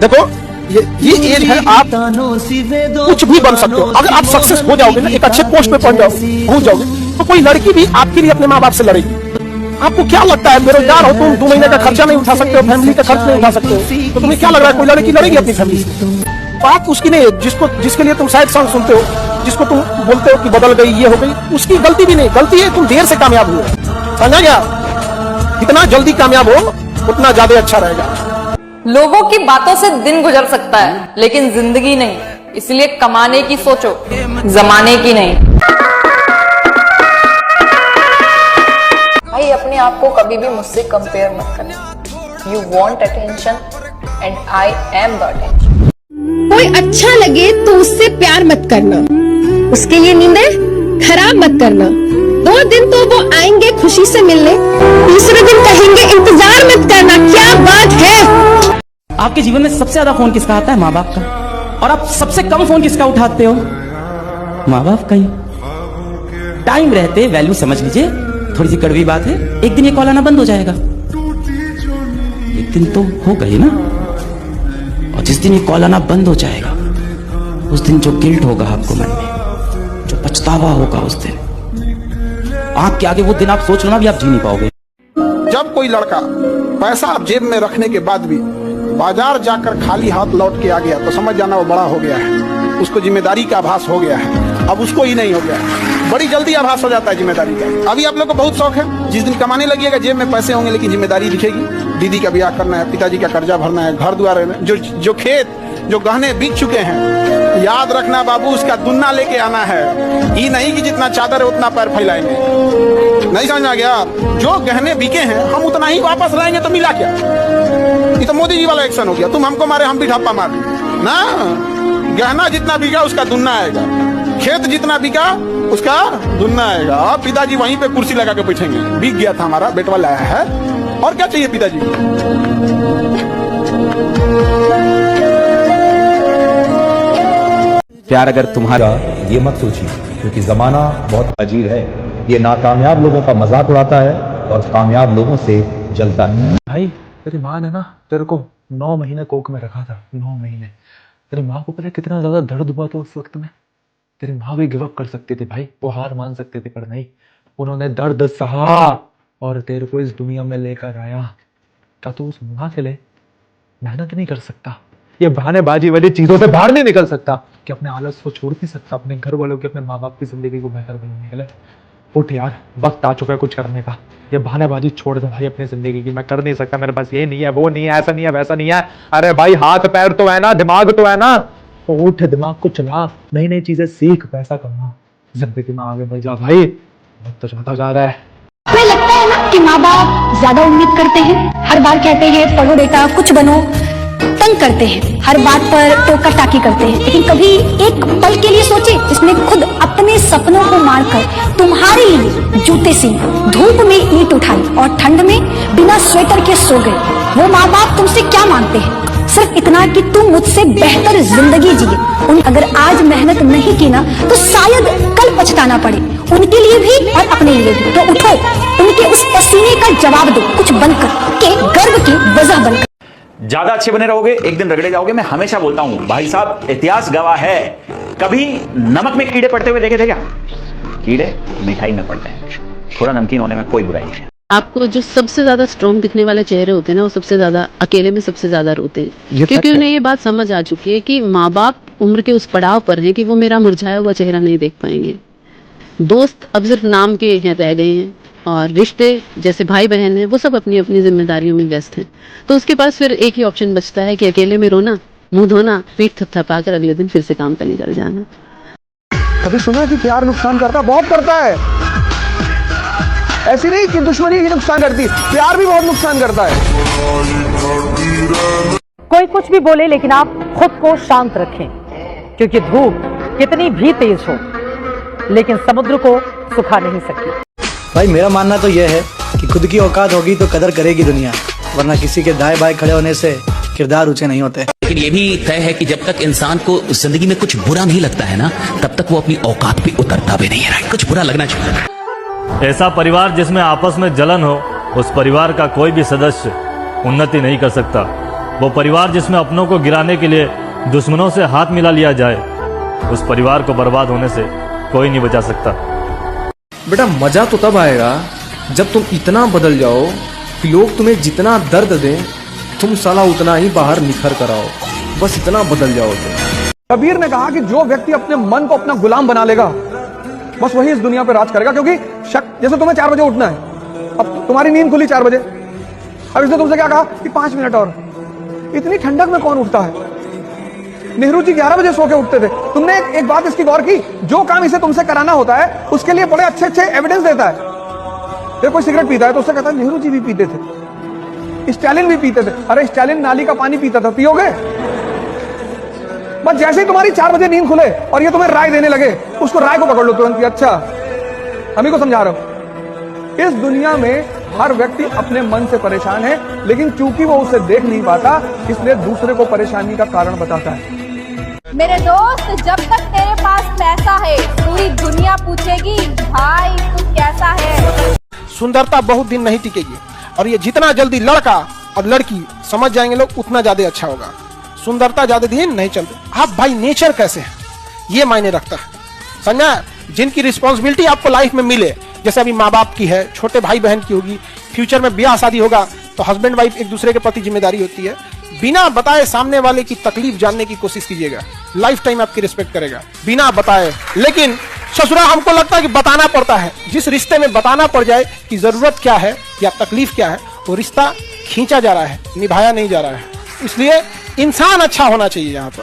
देखो ये एज है, आप कुछ भी बन सकते हो। अगर आप सक्सेस हो जाओगे ना, एक अच्छे पोस्ट पे पहुंच जाओगे, तो कोई लड़की भी आपके लिए अपने माँ बाप से लड़ेगी। आपको क्या लगता है, बेरोजगार हो तुम, 2 महीने का खर्चा नहीं उठा सकते हो, फैमिली का खर्च नहीं उठा सकते हो, तो तुम्हें क्या लग रहा है कोई लड़की लड़ेगी अपनी फैमिली से? बात उसकी नहीं है जिसके लिए तुम शायद सॉन्ग सुनते हो, जिसको तुम बोलते हो कि बदल गई, ये हो गई, उसकी गलती भी नहीं, गलती है तुम देर से कामयाब हुए। समझा गया? जितना जल्दी कामयाब हो उतना ज्यादा अच्छा रहेगा। लोगों की बातों से दिन गुजर सकता है, लेकिन जिंदगी नहीं। इसलिए कमाने की सोचो, जमाने की नहीं। भाई अपने आप को कभी भी मुझसे कंपेयर मत करना। You want attention and I am the attention. कोई अच्छा लगे तो उससे प्यार मत करना, उसके लिए नींदें खराब मत करना। 2 दिन तो वो आएंगे खुशी से मिलने, तीसरे दिन कहेंगे इंतजार मत करना। क्या बात है? आपके जीवन में सबसे ज्यादा फोन किसका आता है? माँ बाप का। और आप सबसे कम फोन किसका उठाते हो? माँ बाप का ही। टाइम रहते वैल्यू समझ लीजिए। थोड़ी सी कड़वी बात है, एक दिन ये कॉल आना बंद हो जाएगा। एक दिन तो हो गई ना, और जिस दिन ये कॉल आना बंद हो जाएगा, उस दिन जो गिल्ट होगा आपको मन में, जो पछतावा होगा उस दिन, आंख के आगे वो दिन आप सोच लो ना, भी आप जी नहीं पाओगे। जब कोई लड़का पैसा आप जेब में रखने के बाद भी बाजार जाकर खाली हाथ लौट के आ गया, तो समझ जाना वो बड़ा हो गया है, उसको जिम्मेदारी का आभास हो गया है। अब उसको ही नहीं हो गया है, बड़ी जल्दी आभास हो जाता है जिम्मेदारी का। अभी आप लोग को बहुत शौक है, जिस दिन कमाने लगिएगा जेब में पैसे होंगे लेकिन जिम्मेदारी दिखेगी। दीदी का ब्याह करना है, पिताजी का कर्जा भरना है, घर द्वार, जो खेत जो गहने बिक चुके हैं, याद रखना बाबू, उसका दुन्ना लेके आना है। ये नहीं कि जितना चादर है उतना पैर फैलाएंगे। नहीं समझ आ गया? जो गहने बिके हैं हम उतना ही वापस लाएंगे, तो मिला क्या? ये तो मोदी जी वाला एक्शन हो गया, तुम हमको मारे हम भी ठप्पा मार ना। गहना जितना बिका उसका दुन्ना आएगा, खेत जितना बिका उसका दुन्ना आएगा। अब पिताजी वहीं पे कुर्सी लगा के बैठेंगे, बिक गया था हमारा, बेटवा लाया है, और क्या चाहिए पिताजी? प्यार अगर तुम्हारा, ये मत सोचिए, क्योंकि जमाना बहुत अजीब है। ये नाकामयाब लोगों का मजाक उड़ाता है और कामयाब लोगों से जलता है। भाई तेरी माँ ने ना तेरे को 9 महीने कोख में रखा था, 9 महीने। तेरी माँ को पता है कितना ज्यादा दर्द हुआ था उस वक्त में। तेरी माँ भी गिव अप कर सकती थी भाई, वो हार मान सकते थे, पर नहीं, उन्होंने दर्द सहा और तेरे को इस दुनिया में लेकर आया। क्या तू उस माँ के लिए मेहनत नहीं कर सकता? ये बहानेबाजी वाली चीजों से बाहर नहीं निकल सकता कि अपने आलस को छोड़ नहीं सकता, अपने घर वालों की, अपने माँ बाप की जिंदगी को बेहतर बनाने के लिए? उठ यार, वक्त आ चुका है कुछ करने का। ये बहानेबाजी छोड़ दे भाई अपनी जिंदगी की। मैं कर नहीं सकता, मेरे पास ये नहीं है, वो नहीं है, ऐसा नहीं है, वैसा नहीं है। अरे भाई हाथ पैर तो है ना, दिमाग तो है ना, उठ, दिमाग को चला, नई नई चीजें सीख, पैसा कमा, जिंदगी में आगे बढ़ जा भाई। वक्त तो जाता जा रहा है। हमें लगता है ना कि माँ बाप ज्यादा उम्मीद करते हैं, हर बार कहते हैं पढ़ो बेटा कुछ बनो, तंग करते हैं, हर बात पर टोका टाकी करते हैं। लेकिन कभी एक पल के लिए सोचे, इसने खुद अपने सपनों को मारकर तुम्हारे लिए जूते सी धूप में ईंट उठाई और ठंड में बिना स्वेटर के सो गए। वो माँ बाप तुमसे क्या मांगते हैं? सिर्फ इतना कि तुम मुझसे बेहतर जिंदगी जिए। अगर आज मेहनत नहीं की ना, तो शायद कल पछताना पड़े, उनके लिए भी और अपने लिए भी। तो उठो, उनके उस पसीने का जवाब दो, कुछ बनकर के, गर्व की वजह बनकर। ज्यादा अच्छे बने रहोगे, एक दिन रगड़े जाओगे। मैं हमेशा बोलता हूं भाई साहब, इतिहास गवाह है, कभी नमक में कीड़े पड़ते हुए देखे थे क्या? कीड़े मिठाई में पड़ते हैं, थोड़ा नमकीन होने में कोई बुराई नहीं है। आपको जो सबसे ज्यादा स्ट्रॉन्ग दिखने वाले चेहरे होते हैं ना, वो सबसे ज्यादा अकेले में सबसे ज्यादा रोते हैं, क्योंकि उन्हें ये बात समझ आ चुकी है कि माँ बाप उम्र के उस पड़ाव पर हैं कि वो मेरा मुरझाया हुआ चेहरा नहीं देख पाएंगे। दोस्त अब सिर्फ नाम के हैं, रह गए हैं, और रिश्ते जैसे भाई बहन हैं, वो सब अपनी अपनी जिम्मेदारियों में व्यस्त हैं। तो उसके पास फिर एक ही ऑप्शन बचता है कि अकेले में रोना, मुंह धोना, पीठ थपथपा कर अगले दिन फिर से काम पर निकल जाना। कभी सुना कि प्यार नुकसान करता? बहुत करता है। ऐसी नहीं कि दुश्मनी ही नुकसान करती, प्यार भी बहुत नुकसान करता है। कोई कुछ भी बोले, लेकिन आप खुद को शांत रखें, क्योंकि धूप कितनी भी तेज हो लेकिन समुद्र को सुखा नहीं सकती। भाई मेरा मानना तो यह है कि खुद की औकात होगी तो कदर करेगी दुनिया, वरना किसी के दाएं बाएं खड़े होने से किरदार ऊंचे नहीं होते। लेकिन ये भी तय है कि जब तक इंसान को जिंदगी में कुछ बुरा नहीं लगता है ना, तब तक वो अपनी औकात पे उतरता भी नहीं है। कुछ बुरा लगना चाहिए। ऐसा परिवार जिसमें आपस में जलन हो, उस परिवार का कोई भी सदस्य उन्नति नहीं कर सकता। वो परिवार जिसमें अपनों को गिराने के लिए दुश्मनों से हाथ मिला लिया जाए, उस परिवार को बर्बाद होने से कोई नहीं बचा सकता। बेटा मजा तो तब आएगा जब तुम इतना बदल जाओ कि लोग तुम्हें जितना दर्द दें तुम साला उतना ही बाहर निखर कर आओ। बस इतना बदल जाओ तुम। कबीर ने कहा कि जो व्यक्ति अपने मन को अपना गुलाम बना लेगा बस वही इस दुनिया पर राज करेगा। क्योंकि जैसे तुम्हें 4 बजे उठना है, अब तुम्हारी नींद खुली 4 बजे, अब इसने तुमसे क्या कहा कि 5 मिनट और। इतनी ठंडक में कौन उठता है? नेहरू जी 11 बजे सो के उठते थे। तुमने एक बात इसकी गौर की, जो काम इसे तुमसे कराना होता है उसके लिए बड़े अच्छे अच्छे एविडेंस देता है। फिर कोई सिगरेट पीता है तो उससे कहता है नेहरू जी भी पीते थे, स्टालिन भी पीते थे। अरे स्टालिन नाली का पानी पीता था, पियोगे? बस जैसे ही तुम्हारी 4 बजे नींद खुले और ये तुम्हें राय देने लगे, उसको राय को पकड़ लो तुरंत। अच्छा हम ही को समझा रहा हूं। इस दुनिया में हर व्यक्ति अपने मन से परेशान है, लेकिन चूंकि वो उसे देख नहीं पाता इसलिए दूसरे को परेशानी का कारण बताता है। मेरे दोस्त, जब तक तेरे पास पैसा है पूरी दुनिया पूछेगी भाई तू कैसा है। सुंदरता बहुत दिन नहीं टिकेगी, और ये जितना जल्दी लड़का और लड़की समझ जाएंगे लोग उतना ज्यादा अच्छा होगा। सुंदरता ज्यादा दिन नहीं चलती। आप भाई नेचर कैसे है ये मायने रखता है। समझा? जिनकी रिस्पॉन्सिबिलिटी आपको लाइफ में मिले, जैसे अभी माँ बाप की है, छोटे भाई बहन की होगी, फ्यूचर में ब्याह शादी होगा तो हस्बैंड वाइफ एक दूसरे के प्रति जिम्मेदारी होती है। बिना बताए सामने वाले की तकलीफ जानने की कोशिश कीजिएगा, लाइफ टाइम आपकी रिस्पेक्ट करेगा बिना बताए। लेकिन ससुरा हमको लगता है कि बताना पड़ता है। जिस रिश्ते में बताना पड़ जाए कि जरूरत क्या है या तकलीफ क्या है, वो रिश्ता खींचा जा रहा है, निभाया नहीं जा रहा है। इसलिए इंसान अच्छा होना चाहिए यहाँ पर।